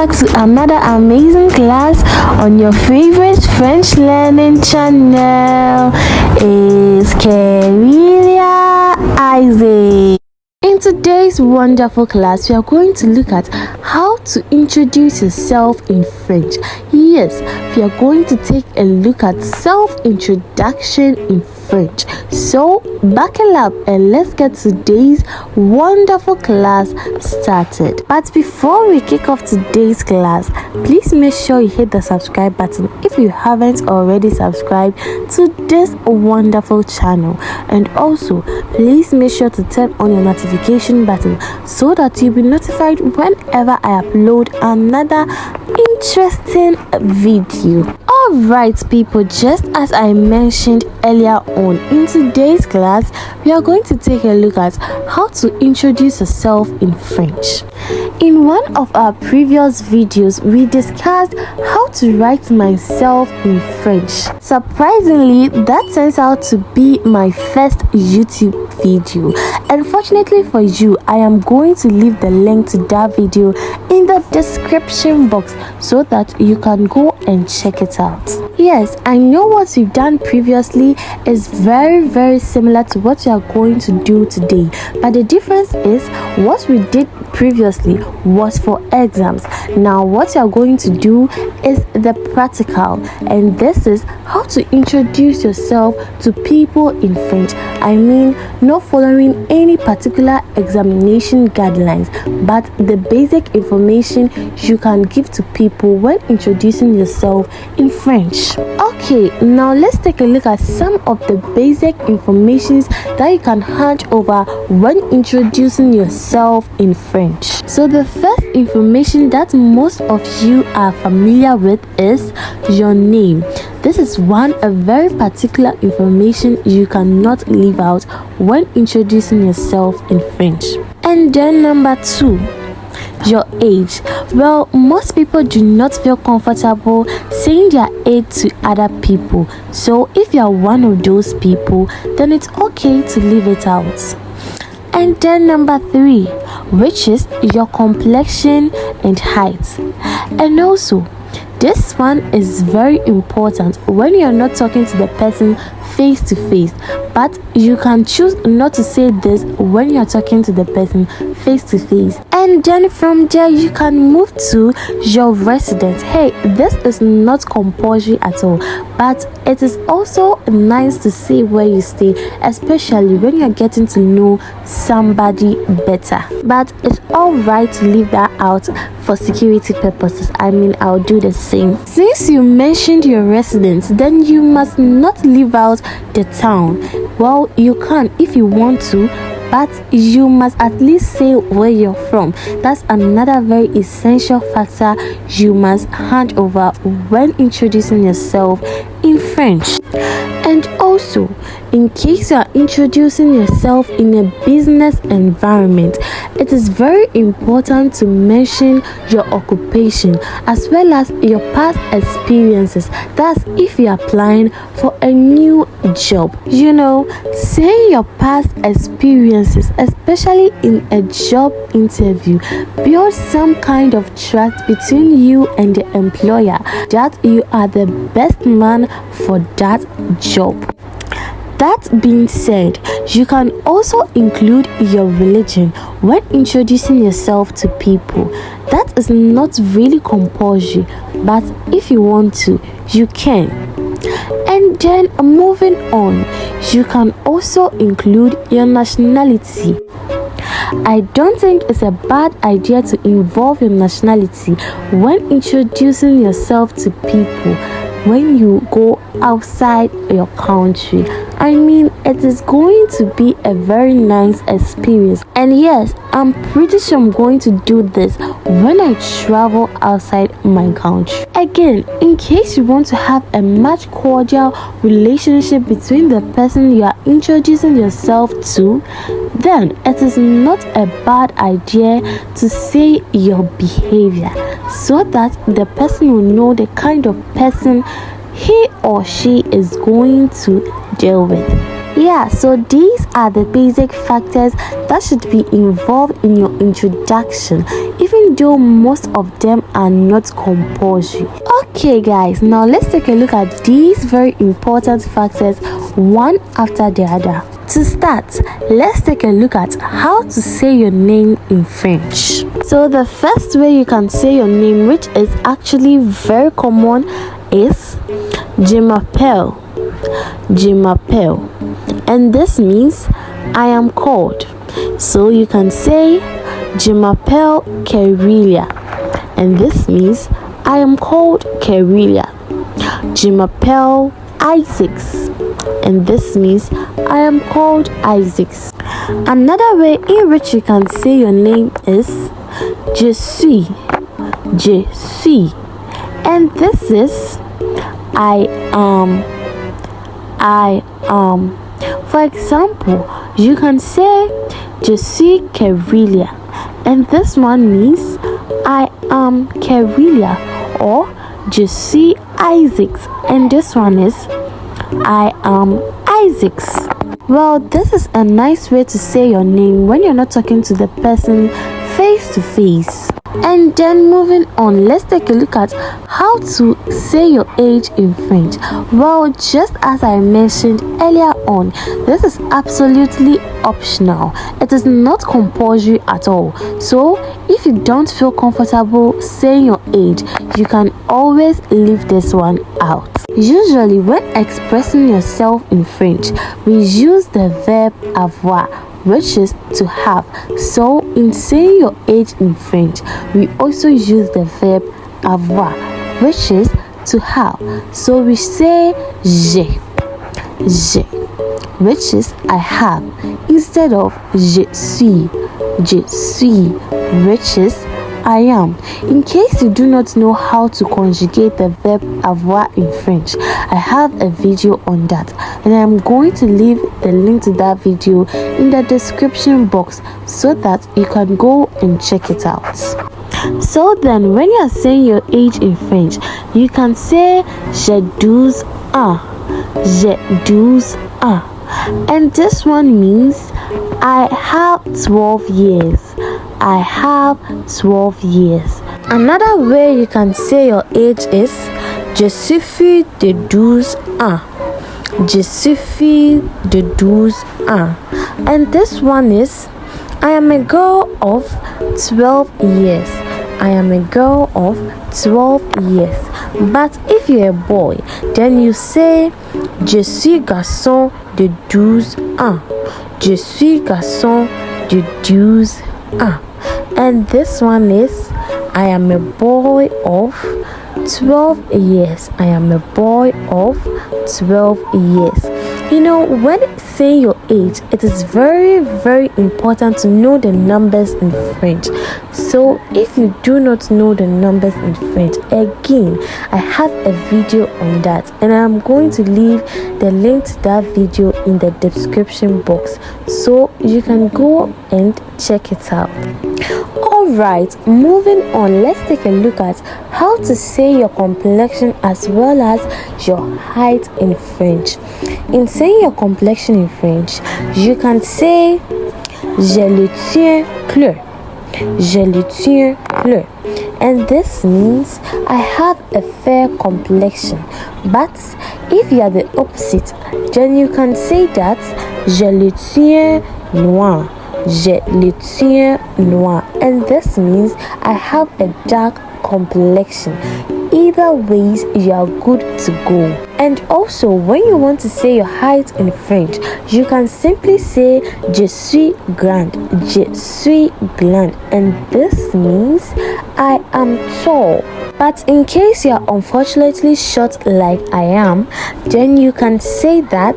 back to another amazing class on your favorite French learning channel. It's Kerelia Isaac. In today's wonderful class, we are going to look at how to introduce yourself in French. Yes, we are going to take a look at self-introduction in French. So buckle up and let's get today's wonderful class started. But before we kick off today's class, please make sure you hit the subscribe button if you haven't already subscribed to this wonderful channel, and also please make sure to turn on your notification button so that you'll be notified whenever I upload another interesting video. Alright people, just as I mentioned earlier on, in today's class we are going to take a look at how to introduce yourself in French. In one of our previous videos, we discussed how to write myself in French. Surprisingly, that turns out to be my first YouTube video. Unfortunately for you, I am going to leave the link to that video in the description box so that you can go and check it out. Yes, I know what we've done previously is very similar to what we are going to do today, but the difference is what we did previously was for exams. Now what you are going to do is the practical, and this is how to introduce yourself to people in French. I mean, not following any particular examination guidelines, but the basic information you can give to people when introducing yourself in French. Okay, now let's take a look at some of the basic informations that you can hand over when introducing yourself in French. So the first information that most of you are familiar with is your name. This is a very particular information you cannot leave out when introducing yourself in French. And then number 2, your age. Well, most people do not feel comfortable saying their age to other people, so if you are one of those people, then it's okay to leave it out. And then number 3, which is your complexion and height. And also, this one is very important when you're not talking to the person face to face, but you can choose not to say this when you're talking to the person face to face. And then from there you can move to your residence. Hey, this is not compulsory at all, but it is also nice to say where you stay, especially when you're getting to know somebody better. But it's all right to leave that out for security purposes. I mean, I'll do the same. Since you mentioned your residence, then you must not leave out the town. Well, you can if you want to, but you must at least say where you're from. That's another very essential factor you must hand over when introducing yourself in French. And also, in case you are introducing yourself in a business environment, it is very important to mention your occupation as well as your past experiences. That's if you're applying for a new job. You know, saying your past experiences, especially in a job interview, builds some kind of trust between you and the employer that you are the best man for that job. That being said, you can also include your religion when introducing yourself to people. That is not really compulsory, but if you want to, you can. And then moving on, you can also include your nationality. I don't think it's a bad idea to involve your nationality when introducing yourself to people when you go outside your country. I mean, it is going to be a very nice experience, and yes, I'm pretty sure I'm going to do this when I travel outside my country. Again, in case you want to have a much cordial relationship between the person you are introducing yourself to, then it is not a bad idea to say your behavior so that the person will know the kind of person he or she is going to deal with. Yeah, so these are the basic factors that should be involved in your introduction, even though most of them are not compulsory. Okay guys, now let's take a look at these very important factors one after the other. To start, let's take a look at how to say your name in French. So the first way you can say your name, which is actually very common, is Je m'appelle. Je m'appelle. And this means I am called. So you can say Je m'appelle Kerelia. And this means I am called Kerelia. Je m'appelle Isaacs. And this means I am called Isaacs. Another way in which you can say your name is Je suis. Je suis. And this is I am. I am. For example, you can say Je suis Kerelia. And this one means I am Kerelia. Or Je suis Isaacs. And this one is I am Isaacs. Well, this is a nice way to say your name when you're not talking to the person face to face. And then moving on, let's take a look at how to say your age in French. Well, just as I mentioned earlier on, this is absolutely optional. It is not compulsory at all. So if you don't feel comfortable saying your age, you can always leave this one out. Usually when expressing yourself in French, we use the verb avoir, which is to have. So in saying your age in French, we also use the verb avoir, which is to have. So we say j'ai, which is I have, instead of je suis, which is I am. In case you do not know how to conjugate the verb avoir in French, I have a video on that, and I am going to leave the link to that video in the description box so that you can go and check it out. So then, when you are saying your age in French, you can say j'ai 12 ans, j'ai 12 ans, and this one means I have 12 years. I have 12 years. Another way you can say your age is Je suis fille de 12 ans. Je suis fille de 12 ans. And this one is I am a girl of 12 years. I am a girl of 12 years. But if you're a boy, then you say Je suis garçon de 12 ans. Je suis garçon de 12 ans. And this one is I am a boy of 12 years. I am a boy of 12 years. You know, when saying your age, it is very, very important to know the numbers in French. So if you do not know the numbers in French, again, I have a video on that, and I'm going to leave the link to that video in the description box so you can go and check it out. Alright, moving on, let's take a look at how to say your complexion as well as your height in French. In saying your complexion in French, you can say Je le tiens bleu. Je le tiens bleu. And this means I have a fair complexion. But if you are the opposite, then you can say that Je le tiens noir. Je le tiens noir. And this means I have a dark complexion. Either ways, you are good to go. And also, when you want to say your height in French, you can simply say Je suis grande. Je suis grande. And this means I am tall. But in case you are unfortunately short like I am, then you can say that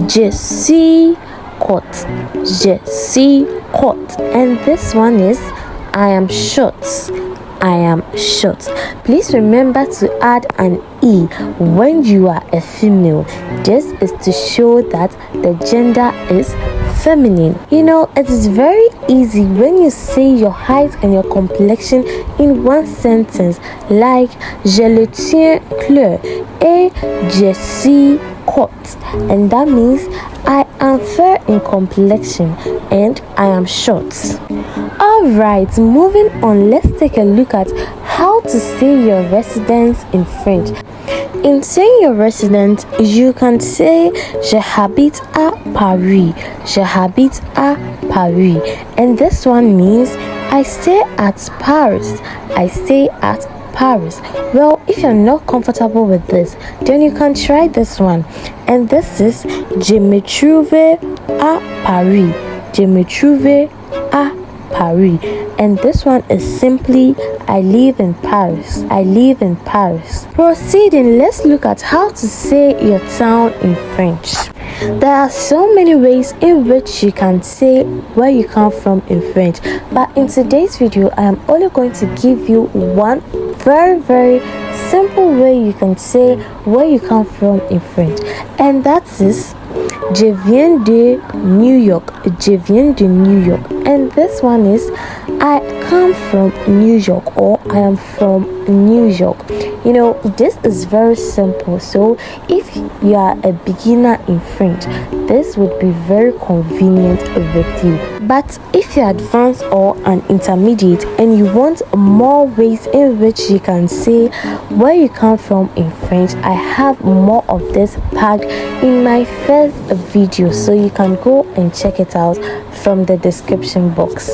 Je suis courte. Je suis courte. And this one is I am short. I am short. Please remember to add an E when you are a female. This is to show that the gender is feminine. You know, it is very easy when you say your height and your complexion in one sentence, like Je le tiens bleu et je suis courte. And that means I am fair in complexion and I am short. Alright, moving on, let's take a look at how to say your residence in French. In saying your residence, you can say Je habite à Paris. Je habite à Paris. And this one means I stay at Paris. I stay at Paris. Well, if you're not comfortable with this, then you can try this one. And this is Je me trouve à Paris. Je me trouve à Paris. And this one is simply I live in Paris. I live in Paris. Proceeding, let's look at how to say your town in French. There are so many ways in which you can say where you come from in French, but in today's video I am only going to give you one very simple way you can say where you come from in French, and that is Je viens de New York. Je viens de New York. And this one is I come from New York, or I am from New York. You know, this is very simple. So if you are a beginner in French, this would be very convenient with you. But if you're advanced or an intermediate and you want more ways in which you can say where you come from in French, I have more of this packed in my first video, so you can go and check it out from the description box.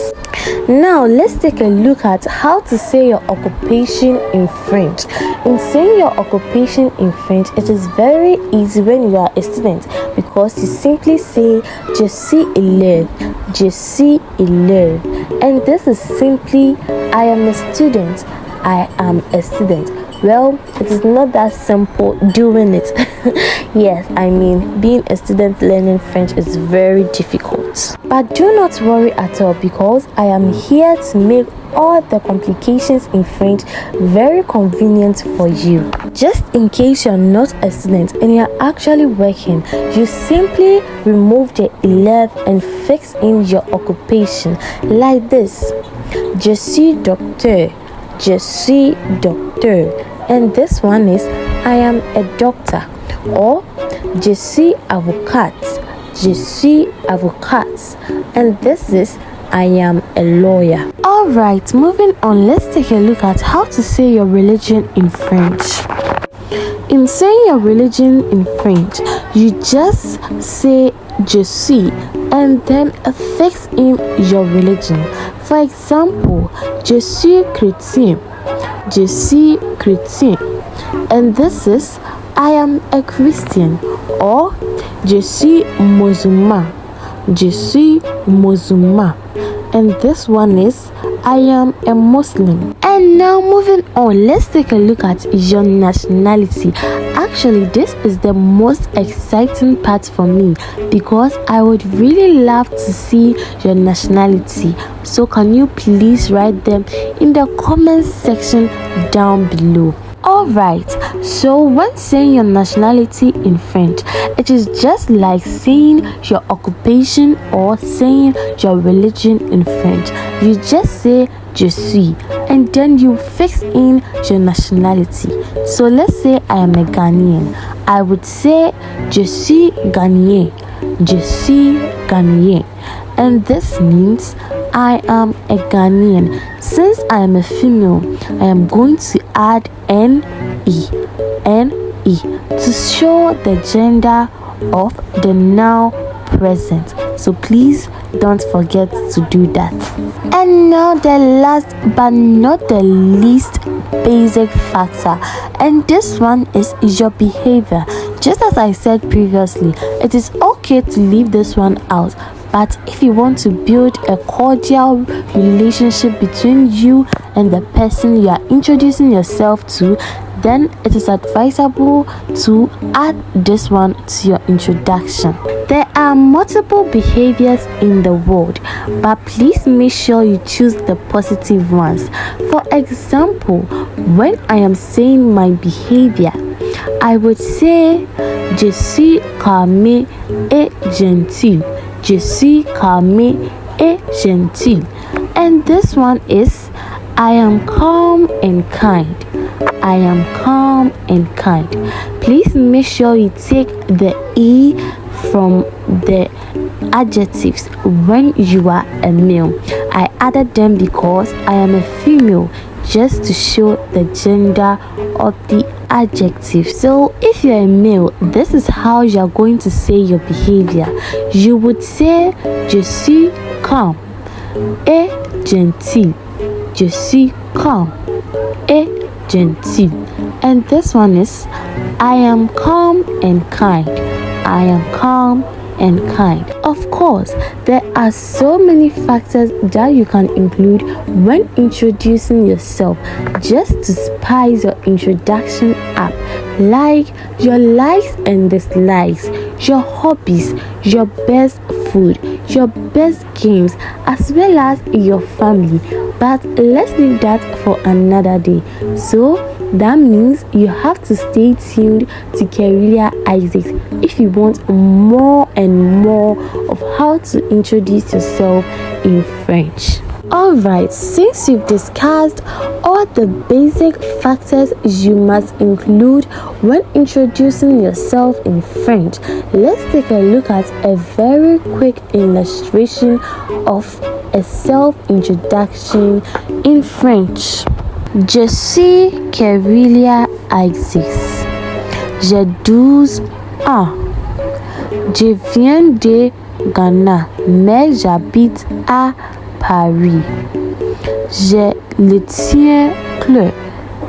Now let's take a look at how to say your occupation in French. In saying your occupation in French, it is very easy when you are a student, because you simply say je suis élève, je suis élève, and this is simply I am a student, I am a student. Well, it is not that simple doing it. Yes, I mean, being a student learning French is very difficult. But do not worry at all, because I am here to make all the complications in French very convenient for you. Just in case you're not a student and you're actually working, you simply remove the élève and fix in your occupation like this. Je suis docteur. Je suis docteur. And this one is I am a doctor, or je suis avocate. Je suis avocate. And this is I am a lawyer. Alright, moving on, let's take a look at how to say your religion in French. In saying your religion in French, you just say je suis and then affix in your religion. For example, je suis chrétien. Je suis chrétien. And this is I am a Christian, or je suis musulman. Je suis musulman. And this one is I am a Muslim. And now moving on, let's take a look at your nationality. Actually, this is the most exciting part for me, because I would really love to see your nationality. So can you please write them in the comments section down below. Alright, so when saying your nationality in French, it is just like saying your occupation or saying your religion in French. You just say je suis and then you fix in your nationality. So let's say I am a Ghanaian. I would say je suis Ghanaian. Je suis Ghanaian. And this means I am a Ghanaian. Since I am a female, I am going to add N-E to show the gender of the now present. So please don't forget to do that. And now the last but not the least basic factor, and this one is your behavior. Just as I said previously, it is okay to leave this one out, but if you want to build a cordial relationship between you and the person you are introducing yourself to, then it is advisable to add this one to your introduction. There are multiple behaviors in the world, but please make sure you choose the positive ones. For example, when I am saying my behavior, I would say je suis calme et gentil. Je suis calme et gentil. And this one is I am calm and kind. I am calm and kind. Please make sure you take the E from the adjectives when you are a male. I added them because I am a female, just to show the gender of the adjective. So if you're a male, this is how you're going to say your behavior. You would say je suis calme et gentil. Je suis calme et gentil. And this one is I am calm and kind. I am calm and kind. Of course, there are so many factors that you can include when introducing yourself, just to spice your introduction up, like your likes and dislikes, your hobbies, your best food, your best games, as well as your family. But let's leave that for another day. So that means you have to stay tuned to Carelia Isaacs if you want more and more of how to introduce yourself in French. Alright, since you've discussed all the basic factors you must include when introducing yourself in French, let's take a look at a very quick illustration of a self-introduction in French. Je suis Carelia Isaacs. J'ai 12 ans. Je viens de Ghana, mais j'habite à Paris. Je le tiens clos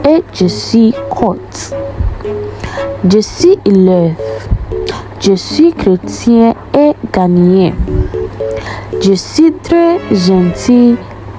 et je suis courte. Je suis élève. Je suis chrétien et ghanéen. Je suis très gentil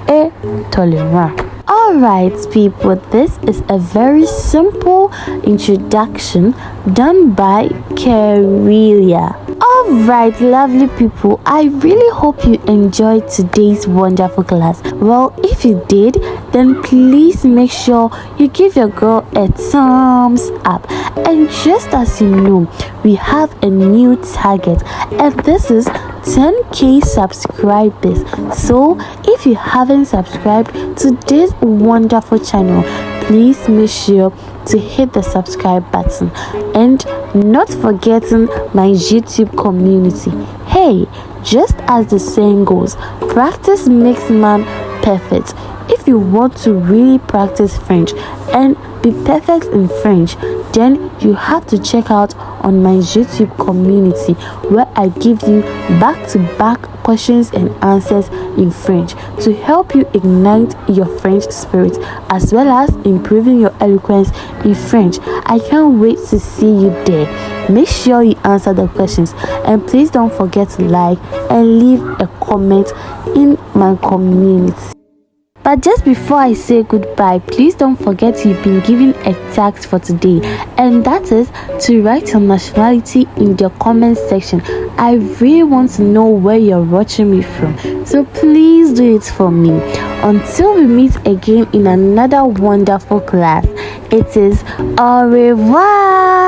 et tolérant. Alright people, this is a very simple introduction done by Carelia. Alright lovely people, I really hope you enjoyed today's wonderful class. Well, if you did, then please make sure you give your girl a thumbs up. And just as you know, we have a new target, and this is 10k subscribers. So if you haven't subscribed to this wonderful channel, please make sure to hit the subscribe button, and not forgetting my YouTube community. Hey, just as the saying goes, practice makes man perfect. If you want to really practice French and be perfect in French, then you have to check out on my YouTube community, where I give you back-to-back questions and answers in French to help you ignite your French spirit, as well as improving your eloquence in French. I can't wait to see you there. Make sure you answer the questions, and please don't forget to like and leave a comment in my community. But just before I say goodbye, please don't forget you've been given a task for today, and that is to write your nationality in the comment section. I really want to know where you're watching me from, so please do it for me. Until we meet again in another wonderful class, it is au revoir.